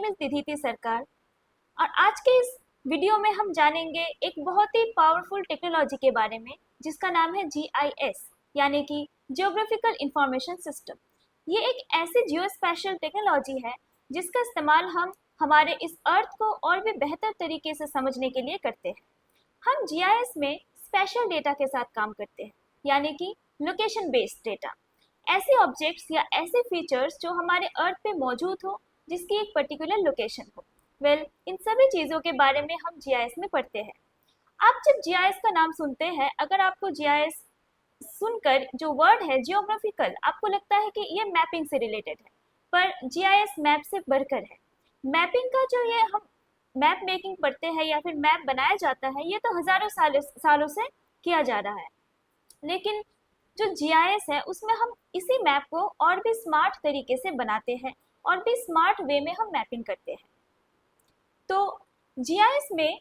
Is दिधीति सरकार और आज के इस वीडियो में हम जानेंगे एक बहुत ही पावरफुल टेक्नोलॉजी के बारे में जिसका नाम है GIS यानी कि जियोग्राफिकल इंफॉर्मेशन सिस्टम। ये एक ऐसी जियो स्पेशल टेक्नोलॉजी है जिसका इस्तेमाल हम हमारे इस अर्थ को और भी बेहतर तरीके से समझने के लिए करते हैं। हम GIS में स्पेशल डेटा के साथ काम करते हैं यानी कि लोकेशन बेस्ड डेटा, ऐसे ऑब्जेक्ट्स या ऐसे फीचर्स जो हमारे अर्थ पे मौजूद हो जिसकी एक पर्टिकुलर लोकेशन हो। इन सभी चीज़ों के बारे में हम GIS में पढ़ते हैं। आप जब GIS का नाम सुनते हैं, अगर आपको GIS सुनकर जो वर्ड है जियोग्राफिकल, आपको लगता है कि ये मैपिंग से रिलेटेड है, पर GIS मैप से बढ़कर है। मैपिंग का जो ये हम मैप मेकिंग पढ़ते हैं या फिर मैप बनाया जाता है, ये तो हज़ारों सालों से किया जा रहा है, लेकिन जो GIS है उसमें हम इसी मैप को और भी स्मार्ट तरीके से बनाते हैं और भी स्मार्ट वे में हम मैपिंग करते हैं। तो GIS में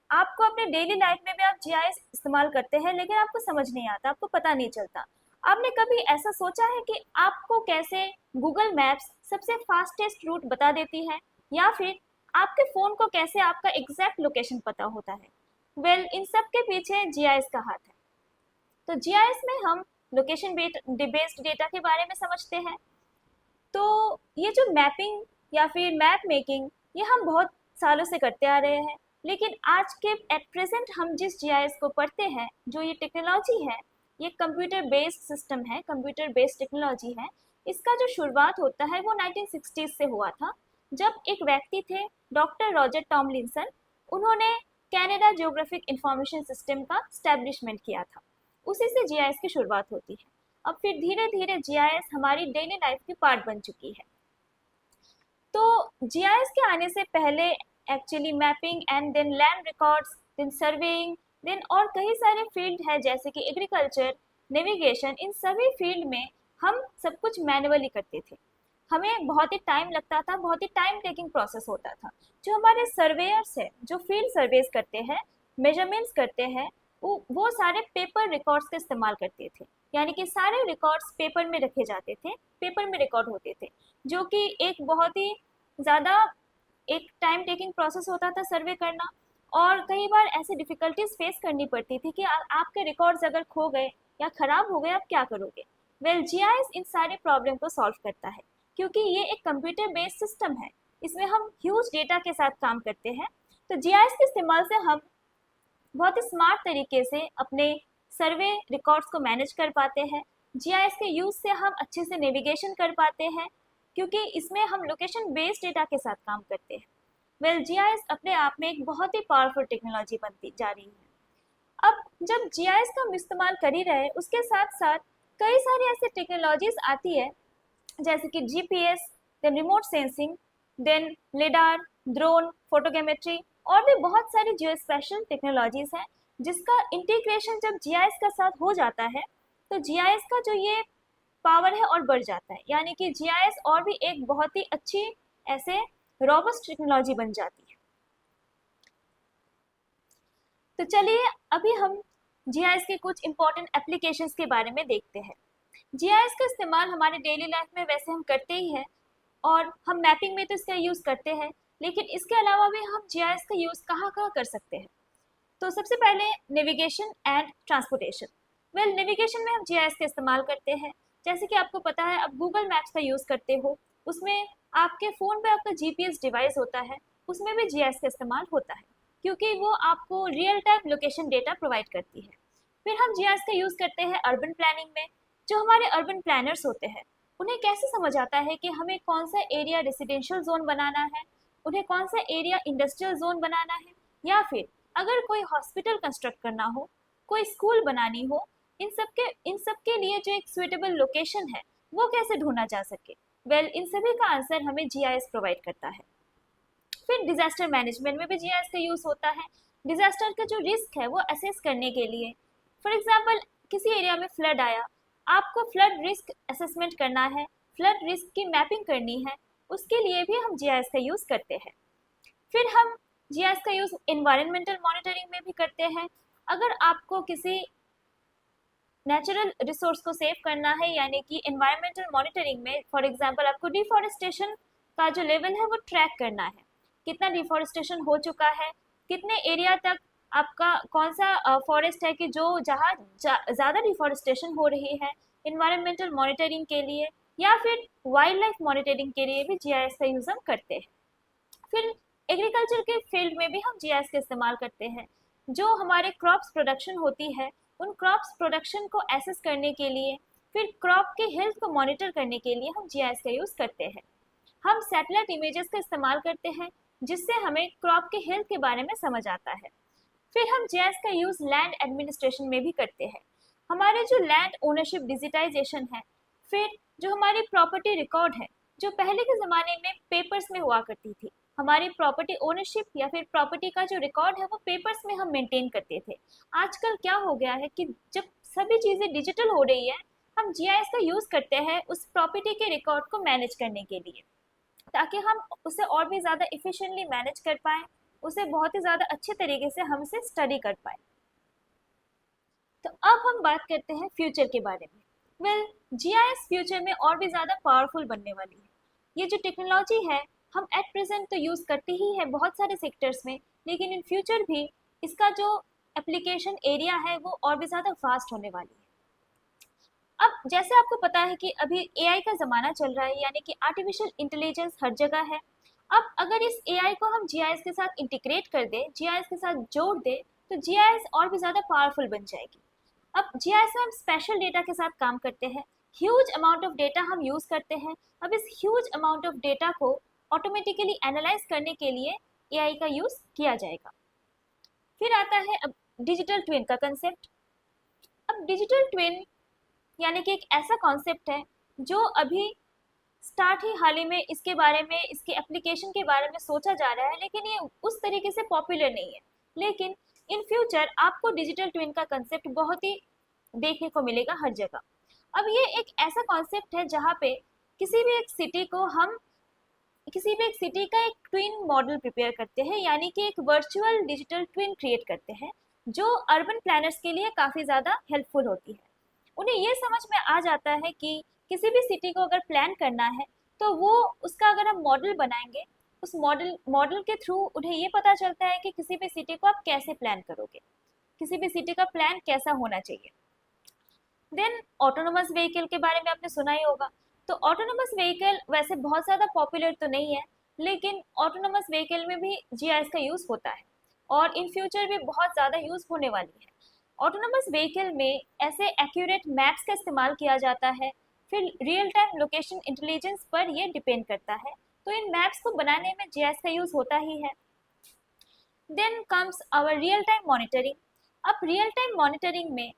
आपको अपने डेली लाइफ में भी आप GIS इस्तेमाल करते हैं, लेकिन आपको समझ नहीं आता, आपको पता नहीं चलता। आपने कभी ऐसा सोचा है कि आपको कैसे गूगल मैप्स सबसे फास्टेस्ट रूट बता देती है, या फिर आपके फ़ोन को कैसे आपका एग्जैक्ट लोकेशन पता होता है? इन सब के पीछे GIS का हाथ है। तो GIS में हम लोकेशन बेस्ड डेटा के बारे में समझते हैं। तो ये जो मैपिंग या फिर मैप मेकिंग, ये हम बहुत सालों से करते आ रहे हैं, लेकिन आज के एट प्रेजेंट हम जिस GIS को पढ़ते हैं, जो ये टेक्नोलॉजी है, ये कंप्यूटर बेस्ड सिस्टम है, कंप्यूटर बेस्ड टेक्नोलॉजी है। इसका जो शुरुआत होता है वो 1960s से हुआ था, जब एक व्यक्ति थे डॉक्टर रॉजर टॉमलिंसन। उन्होंने कैनेडा जियोग्राफिक इंफॉर्मेशन सिस्टम का स्टैब्लिशमेंट किया था। उसी से GIS की शुरुआत होती है। अब फिर धीरे धीरे GIS हमारी डेली लाइफ की पार्ट बन चुकी है। तो GIS के आने से पहले actually mapping and then land records, then surveying, then और कई सारे फील्ड है जैसे कि एग्रीकल्चर, नेविगेशन। इन सभी फील्ड में हम सब कुछ मैनुअली करते थे। हमें बहुत ही टाइम लगता था, बहुत ही टाइम टेकिंग प्रोसेस होता था। जो हमारे सर्वेयर्स है, जो फील्ड सर्वेस करते हैं, मेजरमेंट्स करते हैं, वो सारे पेपर रिकॉर्ड्स का इस्तेमाल करते थे, यानी कि सारे रिकॉर्ड्स पेपर में रखे जाते थे, पेपर में रिकॉर्ड होते थे, जो कि एक बहुत ही ज़्यादा एक टाइम टेकिंग प्रोसेस होता था सर्वे करना। और कई बार ऐसी डिफ़िकल्टीज फेस करनी पड़ती थी कि आपके रिकॉर्ड्स अगर खो गए या ख़राब हो गए, आप क्या करोगे? GIS इन सारे प्रॉब्लम को सॉल्व करता है, क्योंकि ये एक कंप्यूटर बेस्ड सिस्टम है। इसमें हम ह्यूज डेटा के साथ काम करते हैं। तो GIS के इस्तेमाल से हम बहुत ही स्मार्ट तरीके से अपने सर्वे रिकॉर्ड्स को मैनेज कर पाते हैं। GIS के यूज़ से हम अच्छे से नेविगेशन कर पाते हैं, क्योंकि इसमें हम लोकेशन बेस्ड डेटा के साथ काम करते हैं। GIS अपने आप में एक बहुत ही पावरफुल टेक्नोलॉजी बनती जा रही है। अब जब GIS का हम इस्तेमाल कर ही रहे, उसके साथ साथ कई सारी ऐसी टेक्नोलॉजीज आती है जैसे कि GPS, then remote sensing, then lidar, drone, photogrammetry और भी बहुत सारी जियो स्पेशल टेक्नोलॉजीज हैं, जिसका इंटीग्रेशन जब GIS का साथ हो जाता है तो GIS का जो ये पावर है और बढ़ जाता है, यानी कि GIS और भी एक बहुत ही अच्छी ऐसे रॉबस्ट टेक्नोलॉजी बन जाती है। तो चलिए अभी हम GIS के कुछ इंपॉर्टेंट एप्लीकेशंस के बारे में देखते हैं। GIS का इस्तेमाल हमारे डेली लाइफ में वैसे हम करते ही हैं, और हम मैपिंग में तो इसका यूज़ करते हैं, लेकिन इसके अलावा भी हम GIS का यूज़ कहाँ कहाँ कर सकते हैं? तो सबसे पहले नेविगेशन एंड ट्रांसपोर्टेशन। नेविगेशन में हम GIS का इस्तेमाल करते हैं। जैसे कि आपको पता है, अब गूगल मैप्स का यूज़ करते हो, उसमें आपके फ़ोन पे आपका GPS डिवाइस होता है, उसमें भी GIS का इस्तेमाल होता है, क्योंकि वो आपको real time location data provide करती है। फिर हम GIS का यूज़ करते हैं अर्बन प्लानिंग में। जो हमारे अर्बन प्लानर्स होते हैं, उन्हें कैसे समझ आता है कि हमें कौन सा एरिया रेसिडेंशियल जोन बनाना है, उन्हें कौन सा एरिया इंडस्ट्रियल जोन बनाना है, या फिर अगर कोई हॉस्पिटल कंस्ट्रक्ट करना हो, कोई स्कूल बनानी हो, इन सब के लिए जो एक सुइटेबल लोकेशन है वो कैसे ढूंढा जा सके? इन सभी का आंसर हमें GIS प्रोवाइड करता है। फिर डिजास्टर मैनेजमेंट में भी GIS का यूज़ होता है। डिजास्टर का जो रिस्क है वो असेस करने के लिए, फॉर एग्जाम्पल किसी एरिया में फ्लड आया, आपको फ्लड रिस्क असेसमेंट करना है, फ्लड रिस्क की मैपिंग करनी है, उसके लिए भी हम GIS का यूज़ करते हैं। फिर हम GIS का यूज़ एनवायरमेंटल मॉनिटरिंग में भी करते हैं। अगर आपको किसी नेचुरल रिसोर्स को सेव करना है, यानी कि एनवायरमेंटल मॉनिटरिंग में फॉर एग्जांपल आपको डिफॉरेस्टेशन का जो लेवल है वो ट्रैक करना है, कितना डिफॉरेस्टेशन हो चुका है, कितने एरिया तक आपका कौन सा फॉरेस्ट है कि जो जहाँ ज़्यादा डिफॉरेस्टेशन हो रही है, इन्वायरमेंटल मॉनिटरिंग के लिए या फिर वाइल्ड लाइफ मॉनिटरिंग के लिए भी जीआईएस का यूज़ हम करते हैं। फिर एग्रीकल्चर के फील्ड में भी हम जीआईएस का इस्तेमाल करते हैं। जो हमारे क्रॉप्स प्रोडक्शन होती है, उन क्रॉप्स प्रोडक्शन को एसेस करने के लिए, फिर क्रॉप के हेल्थ को मॉनिटर करने के लिए हम जीआईएस का यूज़ करते हैं। हम सैटेलाइट इमेजेस का इस्तेमाल करते हैं जिससे हमें क्रॉप के हेल्थ के बारे में समझ आता है। फिर हम जीआईएस का यूज़ लैंड एडमिनिस्ट्रेशन में भी करते हैं। हमारे जो लैंड ओनरशिप डिजिटाइजेशन है, फिर जो हमारी प्रॉपर्टी रिकॉर्ड है, जो पहले के ज़माने में पेपर्स में हुआ करती थी, हमारी प्रॉपर्टी ओनरशिप या फिर प्रॉपर्टी का जो रिकॉर्ड है वो पेपर्स में हम मेंटेन करते थे। आजकल क्या हो गया है कि जब सभी चीज़ें डिजिटल हो रही है, हम जीआईएस का यूज़ करते हैं उस प्रॉपर्टी के रिकॉर्ड को मैनेज करने के लिए, ताकि हम उसे और भी ज़्यादा इफिशिएंटली मैनेज कर पाएँ, उसे बहुत ही ज़्यादा अच्छे तरीके से हम उसे स्टडी कर पाएँ। तो अब हम बात करते हैं फ्यूचर के बारे में। वेल, जीआईएस फ्यूचर में और भी ज़्यादा पावरफुल बनने वाली है। ये जो टेक्नोलॉजी है, हम एट प्रेजेंट तो यूज़ करते ही है बहुत सारे सेक्टर्स में, लेकिन इन फ्यूचर भी इसका जो एप्लीकेशन एरिया है वो और भी ज़्यादा फास्ट होने वाली है। अब जैसे आपको पता है कि अभी एआई का ज़माना चल रहा है, यानी कि आर्टिफिशियल इंटेलिजेंस हर जगह है। अब अगर इस एआई को हम जीआईएस के साथ इंटीग्रेट कर दें, जीआईएस के साथ जोड़ दें, तो जीआईएस और भी ज़्यादा पावरफुल बन जाएगी। अब जीआईएस में हम स्पेशल डेटा के साथ काम करते हैं, ह्यूज अमाउंट ऑफ डेटा हम यूज़ करते हैं। अब इस ह्यूज अमाउंट ऑफ डेटा को ऑटोमेटिकली एनालाइज करने के लिए एआई का यूज़ किया जाएगा। फिर आता है अब डिजिटल ट्विन का कंसेप्ट। अब डिजिटल ट्विन यानी कि एक ऐसा कॉन्सेप्ट है जो अभी स्टार्ट ही हाल ही में इसके बारे में, इसके एप्लीकेशन के बारे में सोचा जा रहा है, लेकिन ये उस तरीके से पॉपुलर नहीं है। लेकिन इन फ्यूचर आपको डिजिटल ट्विन का कंसेप्ट बहुत ही देखने को मिलेगा हर जगह। अब ये एक ऐसा कॉन्सेप्ट है जहाँ पे किसी भी एक सिटी को हम किसी भी एक सिटी का एक ट्विन मॉडल प्रिपेयर करते हैं, यानी कि एक वर्चुअल डिजिटल ट्विन क्रिएट करते हैं, जो अर्बन प्लानर्स के लिए काफ़ी ज़्यादा हेल्पफुल होती है। उन्हें ये समझ में आ जाता है कि किसी भी सिटी को अगर प्लान करना है तो वो उसका अगर हम मॉडल बनाएंगे, उस मॉडल के थ्रू उन्हें ये पता चलता है कि किसी भी सिटी को आप कैसे प्लान करोगे, किसी भी सिटी का प्लान कैसा होना चाहिए। देन ऑटोनोमस व्हीकल के बारे में आपने सुना ही होगा। तो ऑटोनोमस व्हीकल वैसे बहुत ज़्यादा पॉपुलर तो नहीं है, लेकिन ऑटोनोमस व्हीकल में भी जीआईएस का यूज़ होता है और इन फ्यूचर भी बहुत ज़्यादा यूज़ होने वाली है। ऑटोनोमस व्हीकल में ऐसे एक्यूरेट मैप्स का इस्तेमाल किया जाता है, फिर रियल टाइम लोकेशन इंटेलिजेंस पर ये डिपेंड करता है, तो इन मैप्स को बनाने में जीआईएस का यूज़ होता ही है। Then comes our real time monitoring. अब रियल टाइम मॉनिटरिंग में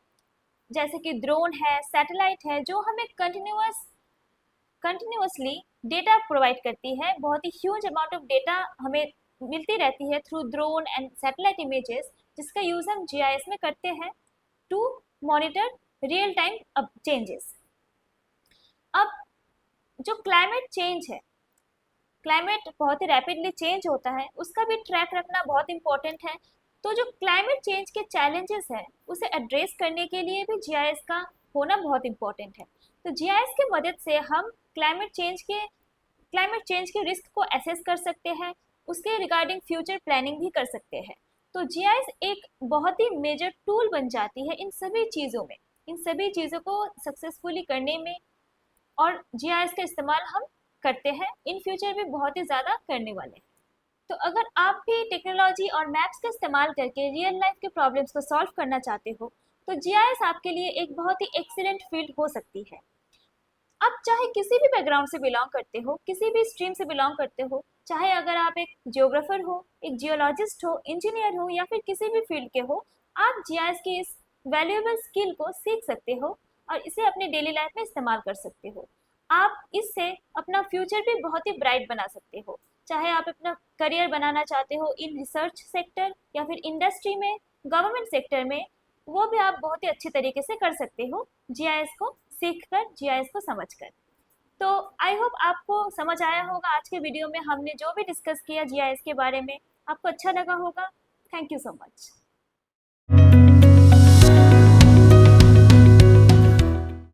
जैसे कि ड्रोन है, सैटेलाइट है, जो हमें कंटिन्यूअसली डेटा प्रोवाइड करती है, बहुत ही ह्यूज अमाउंट ऑफ डेटा हमें मिलती रहती है through drone and satellite images, जिसका यूज़ हम जीआईएस में करते हैं to monitor real time changes. अब जो क्लाइमेट चेंज है, क्लाइमेट बहुत ही रैपिडली चेंज होता है, उसका भी ट्रैक रखना बहुत इंपॉर्टेंट है। तो जो क्लाइमेट चेंज के चैलेंजेस हैं उसे एड्रेस करने के लिए भी जीआईएस का होना बहुत इंपॉर्टेंट है। तो जीआईएस की मदद से हम क्लाइमेट चेंज के रिस्क को असेस कर सकते हैं, उसके रिगार्डिंग फ्यूचर प्लानिंग भी कर सकते हैं। तो जीआईएस एक बहुत ही मेजर टूल बन जाती है इन सभी चीज़ों को सक्सेसफुली करने में, और जीआईएस का इस्तेमाल हम करते हैं, इन फ्यूचर भी बहुत ही ज़्यादा करने वाले हैं। तो अगर आप भी टेक्नोलॉजी और मैप्स का इस्तेमाल करके रियल लाइफ के प्रॉब्लम्स को सॉल्व करना चाहते हो, तो जीआईएस आपके लिए एक बहुत ही एक्सीलेंट फील्ड हो सकती है। आप चाहे किसी भी बैकग्राउंड से बिलोंग करते हो, किसी भी स्ट्रीम से बिलोंग करते हो, चाहे अगर आप एक जियोग्राफर हो, एक जियोलॉजिस्ट हो, इंजीनियर हो या फिर किसी भी फील्ड के हो, आप जीआईएस की इस वैल्यूएबल स्किल को सीख सकते हो और इसे अपने डेली लाइफ में इस्तेमाल कर सकते हो। आप इससे अपना फ्यूचर भी बहुत ही ब्राइट बना सकते हो, चाहे आप अपना करियर बनाना चाहते हो इन रिसर्च सेक्टर या फिर इंडस्ट्री में, गवर्नमेंट सेक्टर में, वो भी आप बहुत ही अच्छे तरीके से कर सकते हो जीआईएस को सीखकर, जीआईएस को समझकर। तो आई होप आपको समझ आया होगा आज के वीडियो में हमने जो भी डिस्कस किया जीआईएस के बारे में, आपको अच्छा लगा होगा। Thank you so much.